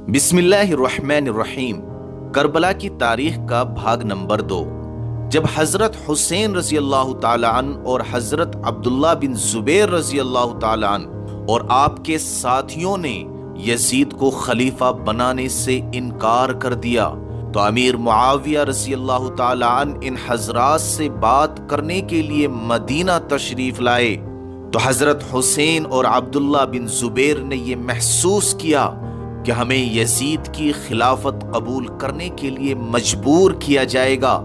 بسم اللہ الرحمن الرحیم۔ کربلا کی تاریخ کا بھاگ نمبر 2۔ جب حضرت حسین رضی اللہ تعالی عنہ اور حضرت عبداللہ بن زبیر رضی اللہ تعالی عنہ اور آپ کے ساتھیوں نے یزید کو خلیفہ بنانے سے انکار کر دیا تو امیر معاویہ رضی اللہ تعالی عنہ ان حضرات سے بات کرنے کے لیے مدینہ تشریف لائے تو حضرت حسین اور عبداللہ بن زبیر نے یہ محسوس کیا کہ ہمیں یزید کی خلافت قبول کرنے کے لیے مجبور کیا جائے گا،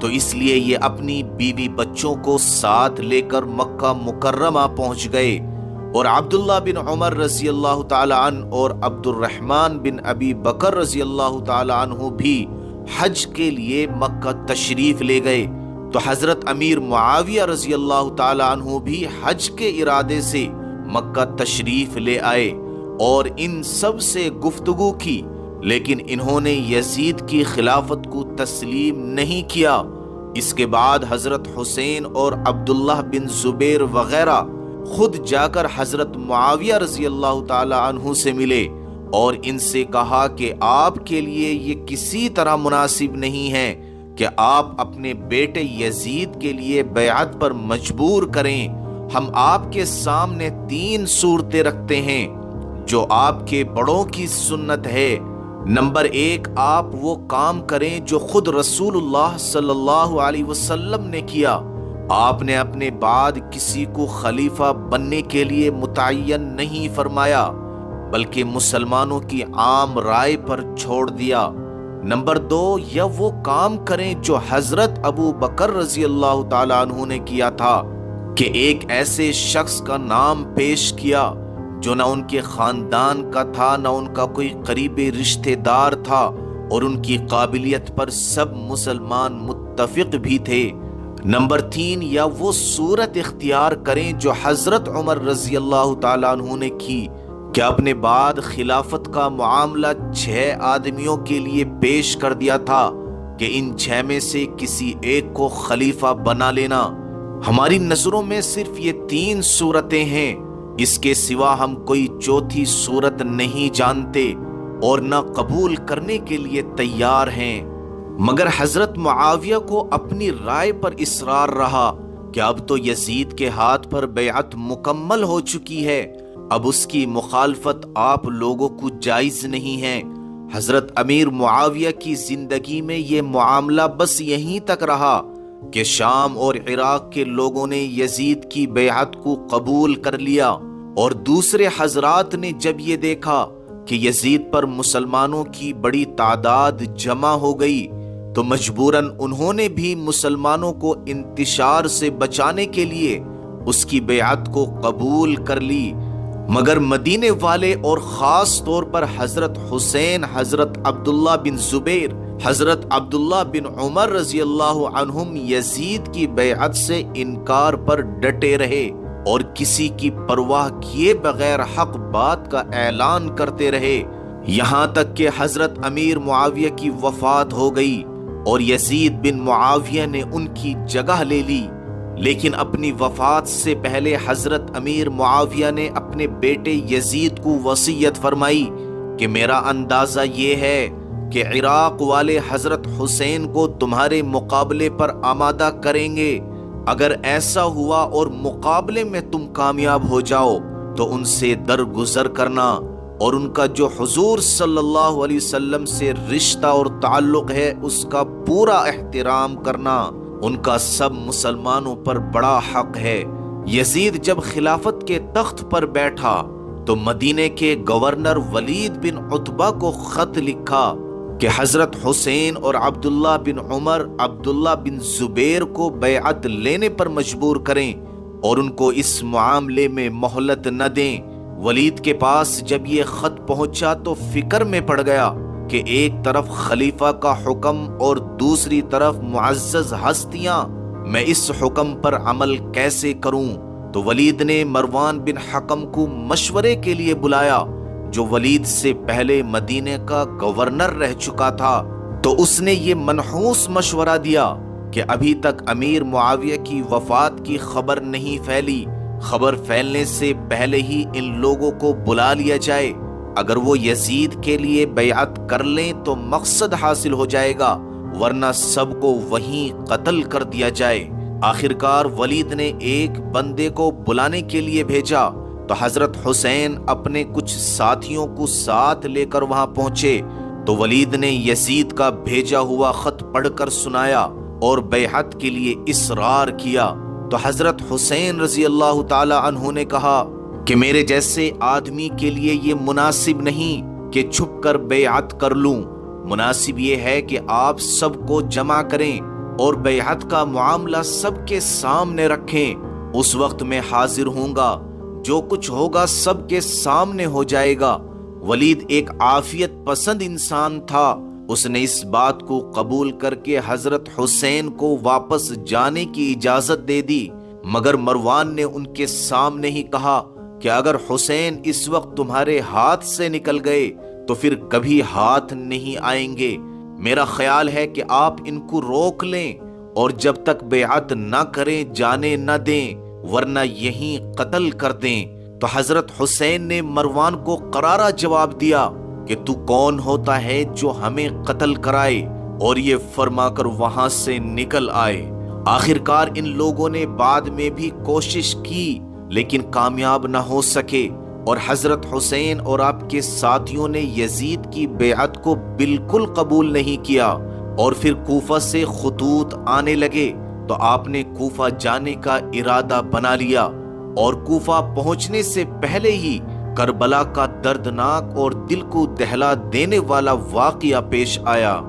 تو اس لیے یہ اپنی بیوی بچوں کو ساتھ لے کر مکہ مکرمہ پہنچ گئے، اور عبداللہ بن عمر رضی اللہ تعالی عنہ اور عبد الرحمن بن ابی بکر رضی اللہ تعالی عنہ بھی حج کے لیے مکہ تشریف لے گئے۔ تو حضرت امیر معاویہ رضی اللہ تعالی عنہ بھی حج کے ارادے سے مکہ تشریف لے آئے اور ان سب سے گفتگو کی، لیکن انہوں نے یزید کی خلافت کو تسلیم نہیں کیا۔ اس کے بعد حضرت حسین اور عبداللہ بن زبیر وغیرہ خود جا کر حضرت معاویہ رضی اللہ تعالی عنہ سے ملے اور ان سے کہا کہ آپ کے لیے یہ کسی طرح مناسب نہیں ہے کہ آپ اپنے بیٹے یزید کے لیے بیعت پر مجبور کریں۔ ہم آپ کے سامنے 3 صورتیں رکھتے ہیں جو آپ کے بڑوں کی سنت ہے۔ نمبر 1، آپ وہ کام کریں جو خود رسول اللہ صلی اللہ علیہ وسلم نے کیا۔ آپ نے اپنے بعد کسی کو خلیفہ بننے کے لیے متعین نہیں فرمایا بلکہ مسلمانوں کی عام رائے پر چھوڑ دیا۔ نمبر 2، یا وہ کام کریں جو حضرت ابو بکر رضی اللہ تعالی عنہ نے کیا تھا کہ ایک ایسے شخص کا نام پیش کیا جو نہ ان کے خاندان کا تھا نہ ان کا کوئی قریبی رشتہ دار تھا، اور ان کی قابلیت پر سب مسلمان متفق بھی تھے۔ نمبر 3، یا وہ صورت اختیار کریں جو حضرت عمر رضی اللہ تعالیٰ عنہ نے کی کہ اپنے بعد خلافت کا معاملہ 6 آدمیوں کے لیے پیش کر دیا تھا کہ ان 6 میں سے کسی ایک کو خلیفہ بنا لینا۔ ہماری نظروں میں صرف یہ 3 صورتیں ہیں، اس کے سوا ہم کوئی چوتھی صورت نہیں جانتے اور نہ قبول کرنے کے لیے تیار ہیں۔ مگر حضرت معاویہ کو اپنی رائے پر اصرار رہا کہ اب تو یزید کے ہاتھ پر بیعت مکمل ہو چکی ہے، اب اس کی مخالفت آپ لوگوں کو جائز نہیں ہے۔ حضرت امیر معاویہ کی زندگی میں یہ معاملہ بس یہیں تک رہا کہ شام اور عراق کے لوگوں نے یزید کی بیعت کو قبول کر لیا، اور دوسرے حضرات نے جب یہ دیکھا کہ یزید پر مسلمانوں کی بڑی تعداد جمع ہو گئی تو مجبوراً انہوں نے بھی مسلمانوں کو انتشار سے بچانے کے لیے اس کی بیعت کو قبول کر لی۔ مگر مدینے والے اور خاص طور پر حضرت حسین، حضرت عبداللہ بن زبیر، حضرت عبداللہ بن عمر رضی اللہ عنہم یزید کی بیعت سے انکار پر ڈٹے رہے اور کسی کی پرواہ کیے بغیر حق بات کا اعلان کرتے رہے، یہاں تک کہ حضرت امیر معاویہ کی وفات ہو گئی اور یزید بن معاویہ نے ان کی جگہ لے لی۔ لیکن اپنی وفات سے پہلے حضرت امیر معاویہ نے اپنے بیٹے یزید کو وصیت فرمائی کہ میرا اندازہ یہ ہے کہ عراق والے حضرت حسین کو تمہارے مقابلے پر آمادہ کریں گے۔ اگر ایسا ہوا اور مقابلے میں تم کامیاب ہو جاؤ تو ان سے درگزر کرنا، اور ان کا جو حضور صلی اللہ علیہ وسلم سے رشتہ اور تعلق ہے اس کا پورا احترام کرنا، ان کا سب مسلمانوں پر بڑا حق ہے۔ یزید جب خلافت کے تخت پر بیٹھا تو مدینے کے گورنر ولید بن عتبہ کو خط لکھا کہ حضرت حسین اور عبداللہ بن عمر، عبداللہ بن زبیر کو بیعت لینے پر مجبور کریں اور ان کو اس معاملے میں مہلت نہ دیں۔ ولید کے پاس جب یہ خط پہنچا تو فکر میں پڑ گیا کہ ایک طرف خلیفہ کا حکم اور دوسری طرف معزز ہستیاں، میں اس حکم پر عمل کیسے کروں؟ تو ولید نے مروان بن حکم کو مشورے کے لیے بلایا جو ولید سے پہلے مدینے کا گورنر رہ چکا تھا، تو اس نے یہ منحوس مشورہ دیا کہ ابھی تک امیر معاویہ کی وفات کی خبر نہیں پھیلی، خبر پھیلنے سے پہلے ہی ان لوگوں کو بلا لیا جائے۔ اگر وہ یزید کے لیے بیعت کر لیں تو مقصد حاصل ہو جائے گا، ورنہ سب کو وہیں قتل کر دیا جائے۔ آخرکار ولید نے ایک بندے کو بلانے کے لیے بھیجا تو حضرت حسین اپنے کچھ ساتھیوں کو ساتھ لے کر وہاں پہنچے تو ولید نے یزید کا بھیجا ہوا خط پڑھ کر سنایا اور بیعت کے لیے اصرار کیا تو حضرت حسین رضی اللہ تعالی عنہ نے کہا کہ میرے جیسے آدمی کے لیے یہ مناسب نہیں کہ چھپ کر بیعت کر لوں، مناسب یہ ہے کہ آپ سب کو جمع کریں اور بیعت کا معاملہ سب کے سامنے رکھیں، اس وقت میں حاضر ہوں گا، جو کچھ ہوگا سب کے سامنے ہو جائے گا۔ ولید ایک عافیت پسند انسان تھا، اس نے اس بات کو قبول کر کے حضرت حسین کو واپس جانے کی اجازت دے دی، مگر مروان نے ان کے سامنے ہی کہا کہ اگر حسین اس وقت تمہارے ہاتھ سے نکل گئے تو پھر کبھی ہاتھ نہیں آئیں گے، میرا خیال ہے کہ آپ ان کو روک لیں اور جب تک بیعت نہ کریں جانے نہ دیں، ورنہ یہیں قتل کر دیں۔ تو حضرت حسین نے مروان کو کرارا جواب دیا کہ تو کون ہوتا ہے جو ہمیں قتل کرائے، اور یہ فرما کر وہاں سے نکل آئے۔ آخرکار ان لوگوں نے بعد میں بھی کوشش کی لیکن کامیاب نہ ہو سکے، اور حضرت حسین اور آپ کے ساتھیوں نے یزید کی بیعت کو بالکل قبول نہیں کیا، اور پھر کوفہ سے خطوط آنے لگے تو آپ نے کوفہ جانے کا ارادہ بنا لیا، اور کوفہ پہنچنے سے پہلے ہی کربلا کا دردناک اور دل کو دہلا دینے والا واقعہ پیش آیا۔